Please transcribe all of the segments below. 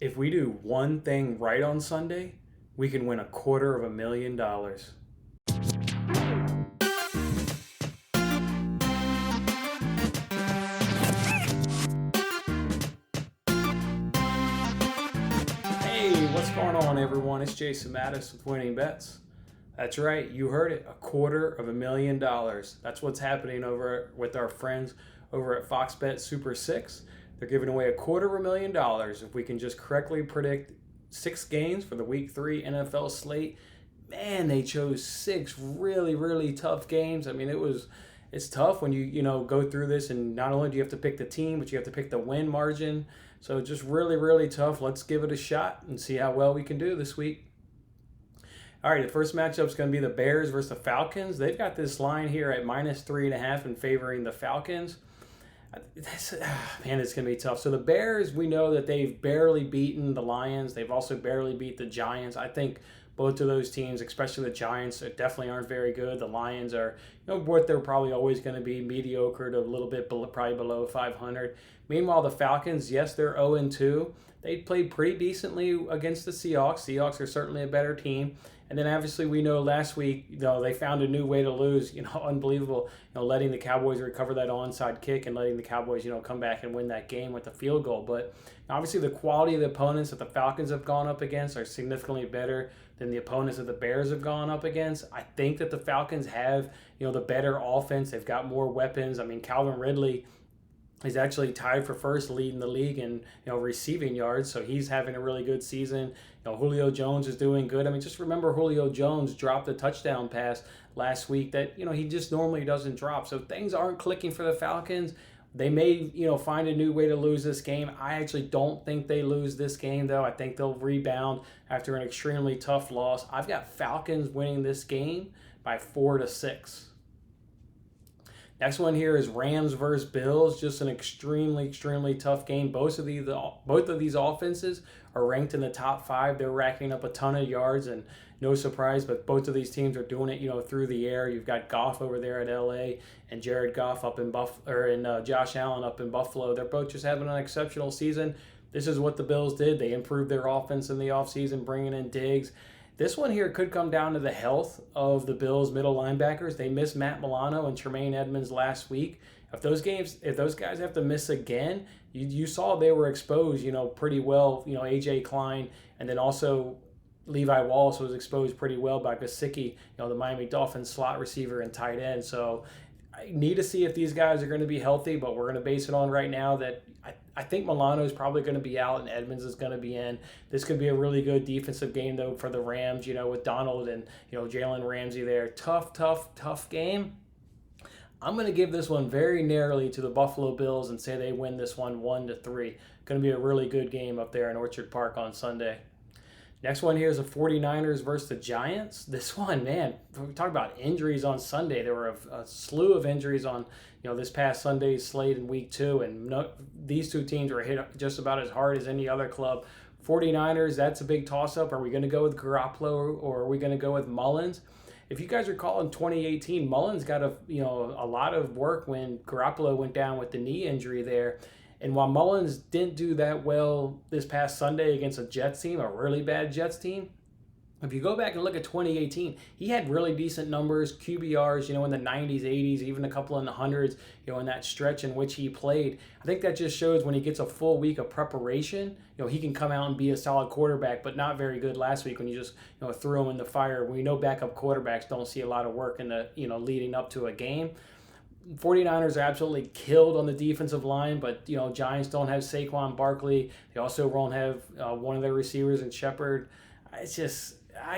If we do one thing right on Sunday, we can win $250,000. Hey, what's going on, everyone? It's Jason Mattis with Winning Bets. That's right, you heard it, $250,000. That's what's happening over with our friends over at Fox Bet Super 6. They're giving away $250,000 if we can just correctly predict 6 games for the Week 3 NFL slate. Man, they chose 6 really tough games. I mean, it's tough when you go through this, and not only do you have to pick the team, but you have to pick the win margin. So just really tough. Let's give it a shot and see how well we can do this week. All right, the first matchup is going to be the Bears versus the Falcons. They've got this line here at -3.5 in favoring the Falcons. Man, it's going to be tough. So the Bears, we know that they've barely beaten the Lions. They've also barely beat the Giants. I think both of those teams, especially the Giants, definitely aren't very good. The Lions are, what they're probably always going to be, mediocre to a little bit, probably below 500. Meanwhile, the Falcons, yes, they're 0-2. They played pretty decently against the Seahawks. Seahawks are certainly a better team. And then obviously we know last week, they found a new way to lose. Unbelievable. Letting the Cowboys recover that onside kick and letting the Cowboys, come back and win that game with a field goal. But obviously the quality of the opponents that the Falcons have gone up against are significantly better than the opponents that the Bears have gone up against. I think that the Falcons have, the better offense. They've got more weapons. I mean, Calvin Ridley is actually tied for first leading the league in receiving yards, so he's having a really good season. Julio Jones is doing good. I mean, just remember Julio Jones dropped a touchdown pass last week that he just normally doesn't drop. So things aren't clicking for the Falcons. They may find a new way to lose this game. I actually don't think they lose this game though. I think they'll rebound after an extremely tough loss. I've got Falcons winning this game by 4-6. Next one here is Rams versus Bills. Just an extremely tough game. Both of these offenses are ranked in the top 5. They're racking up a ton of yards, and no surprise, but both of these teams are doing it, through the air. You've got Goff over there at LA and Jared Goff up in Josh Allen up in Buffalo. They're both just having an exceptional season. This is what the Bills did. They improved their offense in the offseason, bringing in Diggs. This one here could come down to the health of the Bills' middle linebackers. They missed Matt Milano and Tremaine Edmonds last week. If those guys have to miss again, you saw they were exposed, pretty well. AJ Klein, and then also Levi Wallace was exposed pretty well by Gesicki, the Miami Dolphins slot receiver and tight end. So I need to see if these guys are going to be healthy, but we're going to base it on right now that I think Milano is probably going to be out and Edmonds is going to be in. This could be a really good defensive game, though, for the Rams, with Donald and, Jalen Ramsey there. Tough game. I'm going to give this one very narrowly to the Buffalo Bills and say they win this one 1-3. Going to be a really good game up there in Orchard Park on Sunday. Next one here is the 49ers versus the Giants. This one, man, we talk about injuries on Sunday. There were a slew of injuries on, this past Sunday's slate in week 2, and these two teams were hit just about as hard as any other club. 49ers, that's a big toss-up. Are we going to go with Garoppolo or are we going to go with Mullins? If you guys recall in 2018, Mullins got a lot of work when Garoppolo went down with the knee injury there. And while Mullins didn't do that well this past Sunday against a Jets team, a really bad Jets team, if you go back and look at 2018, he had really decent numbers, QBRs, in the 90s, 80s, even a couple in the hundreds, in that stretch in which he played. I think that just shows when he gets a full week of preparation, he can come out and be a solid quarterback, but not very good last week when you just, threw him in the fire. We know backup quarterbacks don't see a lot of work in the, leading up to a game. 49ers are absolutely killed on the defensive line, but Giants don't have Saquon Barkley. They also won't have one of their receivers in Shepard. I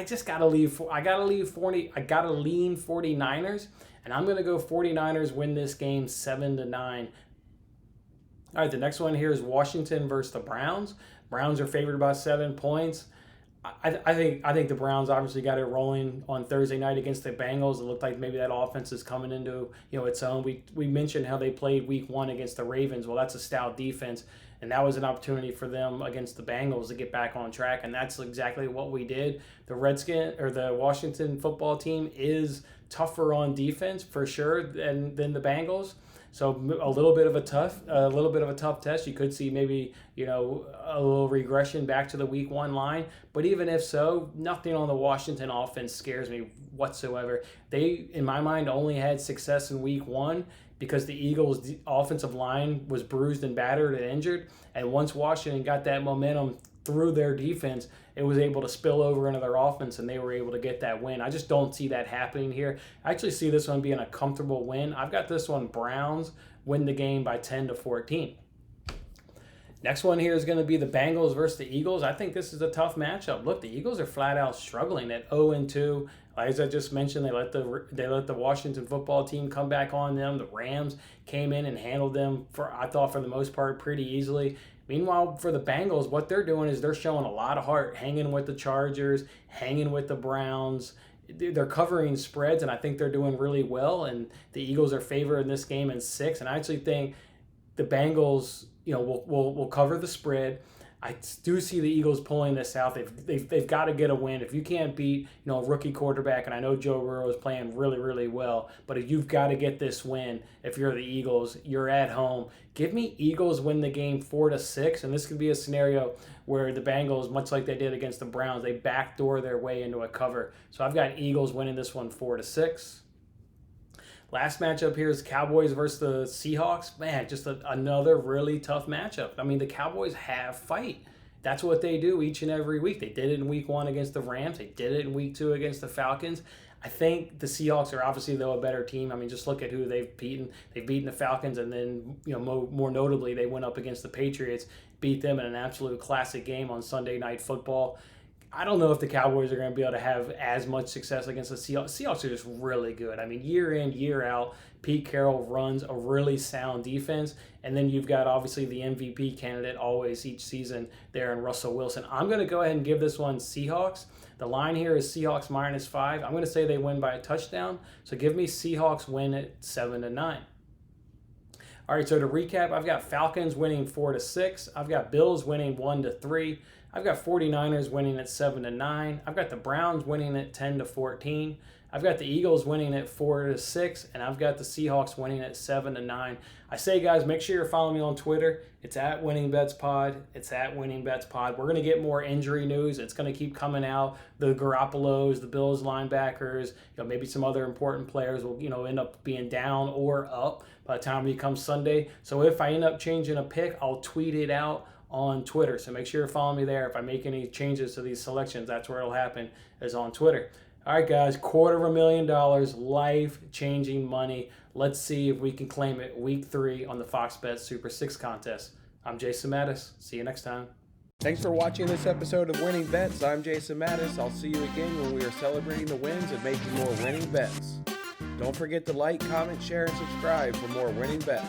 gotta lean 49ers, and I'm gonna go 49ers win this game 7-9. All right, the next one here is Washington versus the Browns. Browns are favored by 7 points. I think the Browns obviously got it rolling on Thursday night against the Bengals. It looked like maybe that offense is coming into its own. We mentioned how they played week 1 against the Ravens. Well, that's a stout defense, and that was an opportunity for them against the Bengals to get back on track, and that's exactly what we did. The Washington football team is tougher on defense for sure than the Bengals. So a little bit of a tough test. You could see maybe a little regression back to the week 1 line. But even if so, nothing on the Washington offense scares me whatsoever. They, in my mind, only had success in week 1 because the Eagles' offensive line was bruised and battered and injured. And once Washington got that momentum through their defense, it was able to spill over into their offense, and they were able to get that win. I just don't see that happening here. I actually see this one being a comfortable win. I've got this one, Browns win the game by 10-14. Next one here is going to be the Bengals versus the Eagles. I think this is a tough matchup. Look, the Eagles are flat out struggling at 0-2. As I just mentioned, they let the Washington football team come back on them. The Rams came in and handled them I thought for the most part pretty easily. Meanwhile, for the Bengals, what they're doing is they're showing a lot of heart, hanging with the Chargers, hanging with the Browns. They're covering spreads, and I think they're doing really well. And the Eagles are favored in this game in 6. And I actually think the Bengals, will cover the spread. I do see the Eagles pulling this out. They've got to get a win. If you can't beat a rookie quarterback, and I know Joe Burrow is playing really, really well, but if you've got to get this win, if you're the Eagles, you're at home. Give me Eagles win the game 4-6, and this could be a scenario where the Bengals, much like they did against the Browns, they backdoor their way into a cover. So I've got Eagles winning this one 4-6. Last matchup here is Cowboys versus the Seahawks. Man, just another really tough matchup. I mean, the Cowboys have fight. That's what they do each and every week. They did it in week 1 against the Rams. They did it in week 2 against the Falcons. I think the Seahawks are obviously, though, a better team. I mean, just look at who they've beaten. They've beaten the Falcons, and then, more notably, they went up against the Patriots, beat them in an absolute classic game on Sunday Night Football. I don't know if the Cowboys are going to be able to have as much success against the Seahawks. Seahawks are just really good. I mean, year in, year out, Pete Carroll runs a really sound defense. And then you've got, obviously, the MVP candidate always each season there in Russell Wilson. I'm going to go ahead and give this one Seahawks. The line here is Seahawks -5. I'm going to say they win by a touchdown. So give me Seahawks win at 7-9. All right, so to recap, I've got Falcons winning 4-6. I've got Bills winning 1-3. I've got 49ers winning at 7-9. I've got the Browns winning at 10-14. I've got the Eagles winning at 4-6, and I've got the Seahawks winning at 7-9. I say, guys, make sure you're following me on Twitter. It's at WinningBetsPod. It's at WinningBetsPod. We're going to get more injury news. It's going to keep coming out. The Garoppolos, the Bills linebackers, maybe some other important players will, end up being down or up by the time we come Sunday. So if I end up changing a pick, I'll tweet it out on Twitter. So make sure you're following me there. If I make any changes to these selections, that's where it'll happen, is on Twitter. All right, guys, $250,000, life-changing money. Let's see if we can claim it week 3 on the Fox Bet Super 6 contest. I'm Jason Mattis. See you next time. Thanks for watching this episode of Winning Bets. I'm Jason Mattis. I'll see you again when we are celebrating the wins and making more winning bets. Don't forget to like, comment, share, and subscribe for more winning bets.